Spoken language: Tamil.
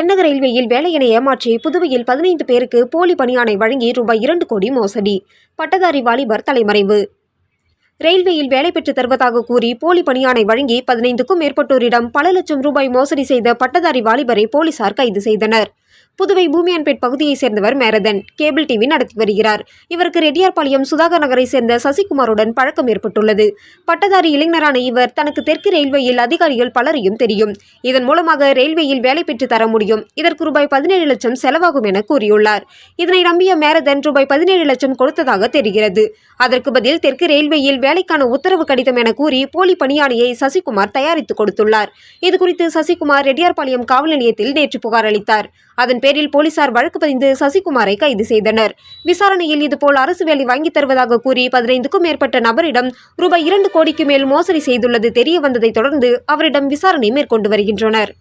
தென்னக ரயில்வேயில் வேலையினை ஏமாற்றி புதுவையில் 15 பேருக்கு போலி பணியாணை வழங்கி ரூபாய் 2 கோடி மோசடி. பட்டதாரி வாலிபர் தலைமறைவு. ரயில்வேயில் வேலை பெற்று தருவதாக கூறி போலி பணியாணை வழங்கி 15க்கும் மேற்பட்டோரிடம் பல லட்சம் ரூபாய் மோசடி செய்த பட்டதாரி வாலிபரை போலீசார் கைது செய்தனர். புதுவை பூமியான்பேட் பகுதியைச் சேர்ந்தவர் மேரதன் கேபிள் டிவி நடத்தி வருகிறார். இவருக்கு ரெட்டியார்பாளையம் சுதாகர் நகரை சேர்ந்த சசிகுமாருடன் பழக்கம் ஏற்பட்டுள்ளது. பட்டதாரி இளைஞரான இவர் தனக்கு தெற்கு ரயில்வேயில் அதிகாரிகள் பலரையும் தெரியும். இதன் மூலமாக ரயில்வேயில் வேலை பெற்று தர முடியும், இதற்கு ரூபாய் 17 லட்சம் செலவாகும் என கூறியுள்ளார். இதனை நம்பிய மேரதன் ரூபாய் 17 லட்சம் கொடுத்ததாக தெரிகிறது. அதற்கு பதில் தெற்கு ரயில்வேயில் வேலைக்கான உத்தரவு கடிதம் என கூறி போலி பணியாணையை சசிகுமார் தயாரித்து கொடுத்துள்ளார். இதுகுறித்து சசிகுமார் ரெட்டியார்பாளையம் காவல் நிலையத்தில் நேற்று புகார் அளித்தார். அதன் பேரில் போலீசார் வழக்கு பதிந்து சசிகுமாரை கைது செய்தனர். விசாரணையில் இதுபோல் அரசு வேலை வாங்கித் தருவதாக கூறி 15க்கும் மேற்பட்ட நபரிடம் ரூபாய் 2 கோடிக்கு மேல் மோசடி செய்துள்ளது தெரிய வந்ததை தொடர்ந்து அவரிடம் விசாரணை மேற்கொண்டு வருகின்றனர்.